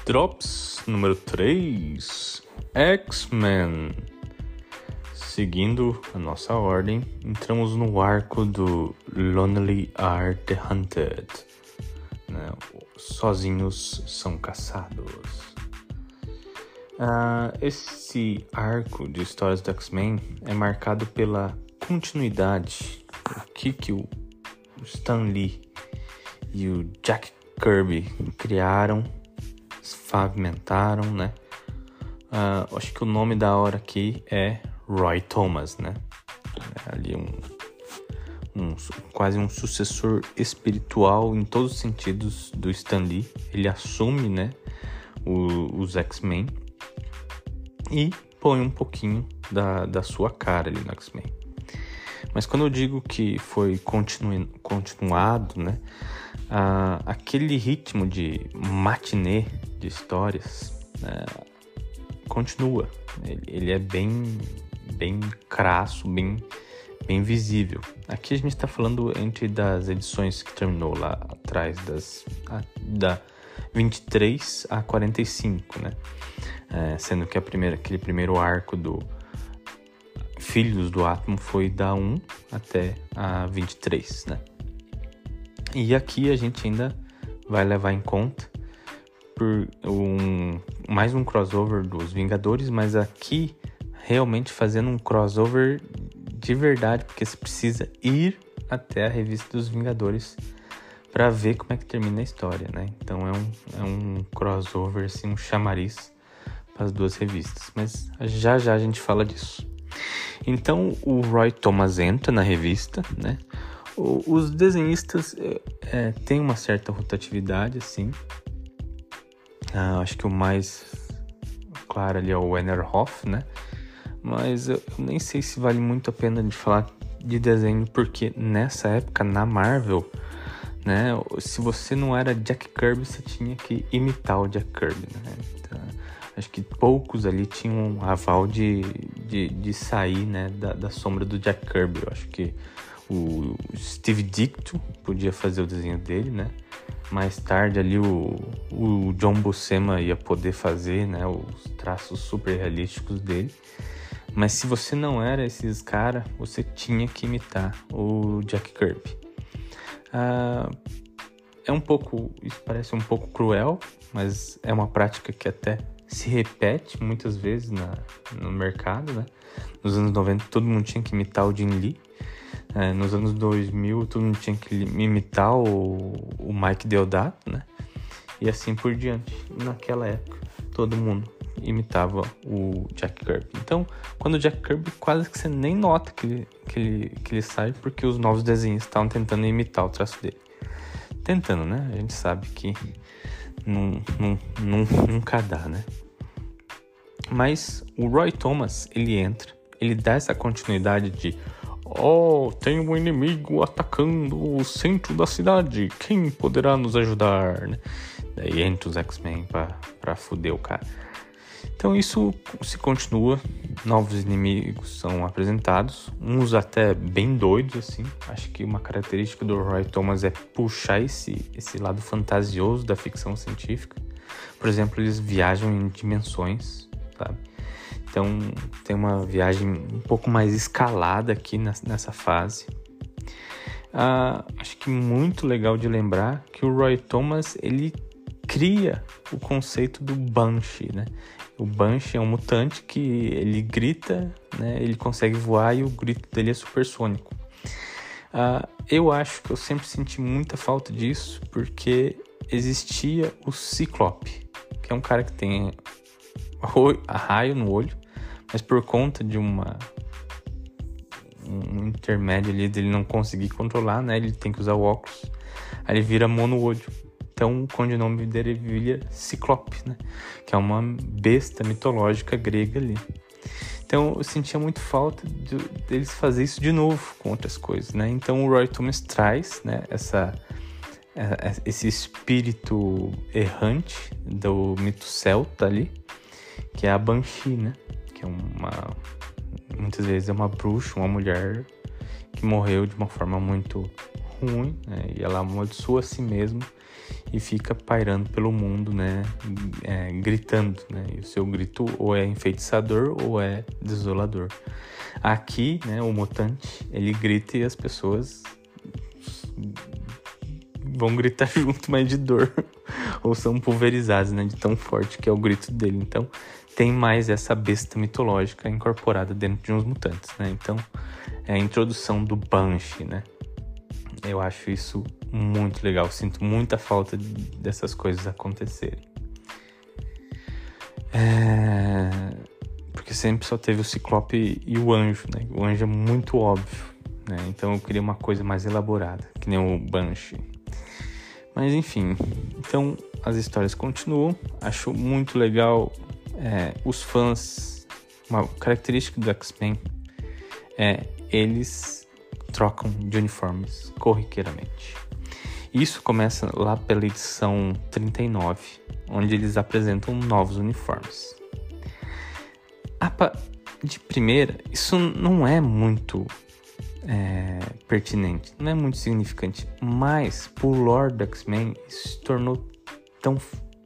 Drops número 3, X-Men. Seguindo a nossa ordem, entramos no arco do Lonely Are the Hunted, né? Sozinhos são caçados. Esse arco de histórias do X-Men é marcado pela continuidade, o que o Stan Lee e o Jack Kirby criaram, pavimentaram, né? Acho que o nome da hora aqui é Roy Thomas, né? É ali quase um sucessor espiritual em todos os sentidos do Stan Lee. Ele assume, né, os X-Men e põe um pouquinho da sua cara ali no X-Men. Mas quando eu digo que foi continuado, né, aquele ritmo de matinê de histórias continua. Ele é bem crasso, bem visível. Aqui a gente está falando entre das edições que terminou lá atrás, da 23 a 45, né? Sendo que aquele primeiro arco do Filhos do Átomo foi da 1 até a 23, né? E aqui a gente ainda vai levar em conta por mais um crossover dos Vingadores, mas aqui realmente fazendo um crossover de verdade, porque você precisa ir até a revista dos Vingadores para ver como é que termina a história, né? Então é um crossover, assim, um chamariz para as duas revistas, mas já a gente fala disso. Então o Roy Thomas entra na revista, né? Os desenhistas têm uma certa rotatividade, assim. Acho que o mais claro ali é o Werner Hoff, né? Mas eu nem sei se vale muito a pena de falar de desenho, porque nessa época, na Marvel, né, se você não era Jack Kirby, você tinha que imitar o Jack Kirby, né? Então, acho que poucos ali tinham aval de sair, né, da sombra do Jack Kirby. Eu acho que o Steve Ditko podia fazer o desenho dele, né? Mais tarde ali o John Buscema ia poder fazer, né, os traços super realísticos dele. Mas se você não era esses caras, você tinha que imitar o Jack Kirby. Isso parece um pouco cruel, mas é uma prática que até se repete muitas vezes no mercado, né? Nos anos 90 todo mundo tinha que imitar o Jim Lee. Nos anos 2000 todo mundo tinha que imitar o Mike Deodato, né? E assim por diante. Naquela época todo mundo imitava o Jack Kirby. Então, quando o Jack Kirby, quase que você nem nota que ele sai, porque os novos desenhos estavam tentando imitar o traço dele. Tentando, né? A gente sabe que nunca dá, né? Mas o Roy Thomas, ele entra, ele dá essa continuidade de tem um inimigo atacando o centro da cidade, quem poderá nos ajudar, né? Daí entra os X-Men pra fuder o cara. Então isso se continua, novos inimigos são apresentados, uns até bem doidos, assim. Acho que uma característica do Roy Thomas é puxar esse lado fantasioso da ficção científica. Por exemplo, eles viajam em dimensões, sabe? Então tem uma viagem um pouco mais escalada aqui nessa fase. Acho que muito legal de lembrar que o Roy Thomas, ele cria o conceito do Banshee, né? O Banshee é um mutante que ele grita, né? Ele consegue voar e o grito dele é supersônico. Eu acho que eu sempre senti muita falta disso, porque existia o Ciclope, que é um cara que tem raio no olho, mas por conta de um intermédio ali dele não conseguir controlar, né? Ele tem que usar o óculos, aí ele vira mono-olho. Então, o codinome dele vira Ciclope, né? Que é uma besta mitológica grega ali. Então, eu sentia muito falta deles fazer isso de novo com outras coisas, né? Então, o Roy Thomas traz, né, esse espírito errante do mito celta ali, que é a Banshee, né? Que é muitas vezes é uma bruxa, uma mulher que morreu de uma forma muito ruim, né? E ela amaldiçoa a si mesma e fica pairando pelo mundo, né, gritando, né, e o seu grito ou é enfeitiçador ou é desolador. Aqui, né, o mutante, ele grita e as pessoas vão gritar junto, mas de dor, ou são pulverizadas, né, de tão forte que é o grito dele. Então, tem mais essa besta mitológica incorporada dentro de uns mutantes, né? Então, é a introdução do Banshee, né? Eu acho isso muito legal. Sinto muita falta dessas coisas acontecerem. Porque sempre só teve o Ciclope e o Anjo, né? O Anjo é muito óbvio, né? Então eu queria uma coisa mais elaborada, que nem o Banshee. Mas enfim, então as histórias continuam. Acho muito legal os fãs. Uma característica do X-Men eles trocam de uniformes corriqueiramente. Isso começa lá pela edição 39, onde eles apresentam novos uniformes. De primeira, isso não é muito pertinente, não é muito significante, mas pro lore do X-Men isso se tornou tão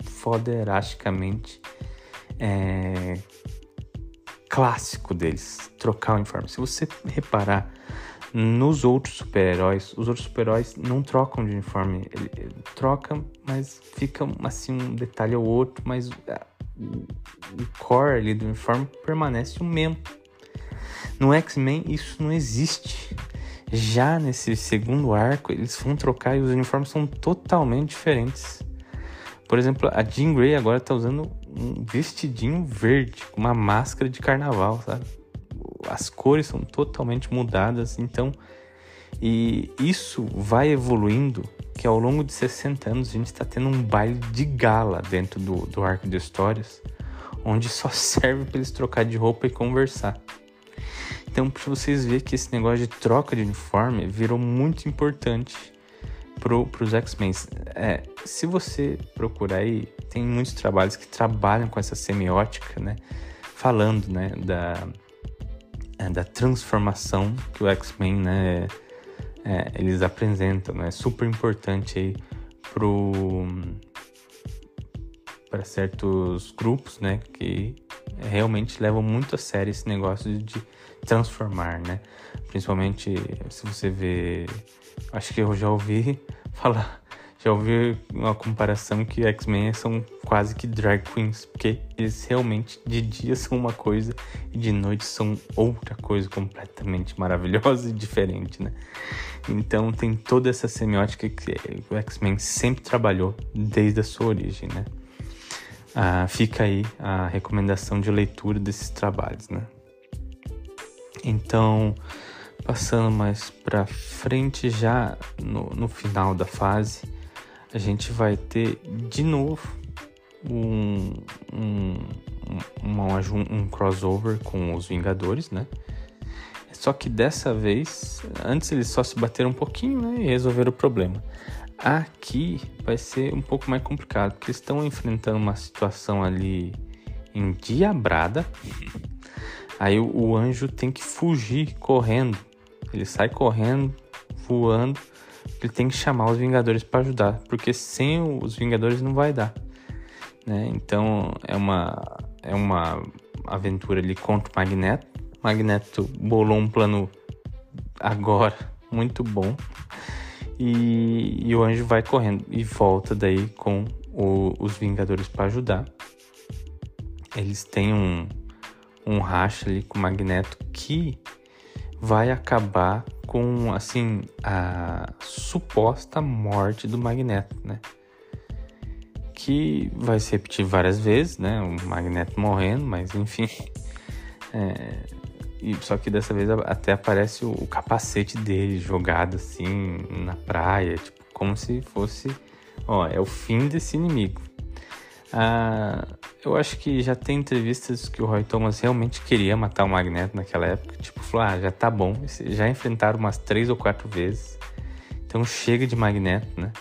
foderasticamente clássico deles, trocar o uniforme. Se você reparar nos outros super-heróis, os outros super-heróis não trocam de uniforme, ele troca, mas fica assim um detalhe ou outro, mas o core ali do uniforme permanece o mesmo. No X-Men isso não existe. Já nesse segundo arco eles vão trocar e os uniformes são totalmente diferentes. Por exemplo, a Jean Grey agora tá usando um vestidinho verde, com uma máscara de carnaval, sabe? As cores são totalmente mudadas, então... E isso vai evoluindo, que ao longo de 60 anos a gente está tendo um baile de gala dentro do arco de histórias, onde só serve para eles trocar de roupa e conversar. Então, para vocês verem que esse negócio de troca de uniforme virou muito importante para os X-Men. Se você procurar aí, tem muitos trabalhos que trabalham com essa semiótica, né? Falando, né, da transformação que o X-Men, né, eles apresentam, né? É super importante aí para certos grupos, né, que realmente levam muito a sério esse negócio de transformar, né? Principalmente se você vê, acho que eu já ouvi uma comparação que X-Men são quase que drag queens, porque eles realmente de dia são uma coisa e de noite são outra coisa completamente maravilhosa e diferente, né? Então tem toda essa semiótica que o X-Men sempre trabalhou desde a sua origem, né? Fica aí a recomendação de leitura desses trabalhos, né? Então, passando mais pra frente, já no final da fase, a gente vai ter de novo um crossover com os Vingadores, né? Só que dessa vez, antes eles só se bateram um pouquinho, né, e resolveram o problema. Aqui vai ser um pouco mais complicado, porque eles estão enfrentando uma situação ali endiabrada. Aí o Anjo tem que fugir correndo. Ele sai correndo, voando. Ele tem que chamar os Vingadores para ajudar, porque sem os Vingadores não vai dar, né? Então é uma aventura ali contra o Magneto. O Magneto bolou um plano agora muito bom. E o Anjo vai correndo e volta daí com os Vingadores para ajudar. Eles têm um racha ali com o Magneto que vai acabar com, assim, a suposta morte do Magneto, né? Que vai se repetir várias vezes, né? O Magneto morrendo, mas enfim. Só que dessa vez até aparece o capacete dele jogado assim na praia, tipo, como se fosse, é o fim desse inimigo. Eu acho que já tem entrevistas que o Roy Thomas realmente queria matar o Magneto naquela época, tipo, falou, já tá bom, já enfrentaram umas 3 ou 4 vezes, então chega de Magneto, né?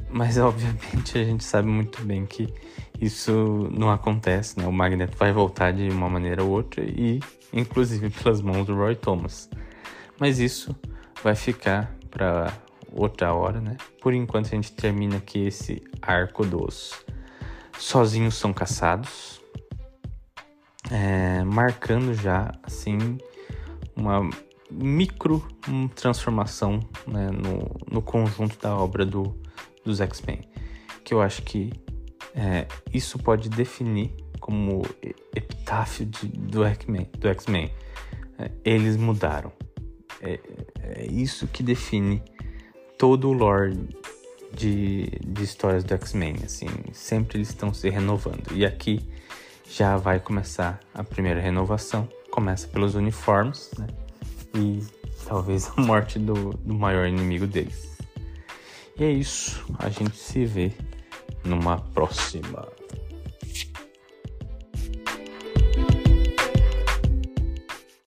Mas obviamente a gente sabe muito bem que isso não acontece, né? O Magneto vai voltar de uma maneira ou outra e inclusive pelas mãos do Roy Thomas. Mas isso vai ficar para outra hora, né? Por enquanto a gente termina aqui esse arco dos Sozinhos São Caçados, marcando já, assim, uma micro transformação, né, no conjunto da obra dos X-Men, que eu acho que isso pode definir como epitáfio do X-Men. Eles mudaram. É isso que define todo o lore de histórias do X-Men, assim, sempre eles estão se renovando. E aqui já vai começar a primeira renovação, começa pelos uniformes, né? E talvez a morte do maior inimigo deles. E é isso, a gente se vê numa próxima.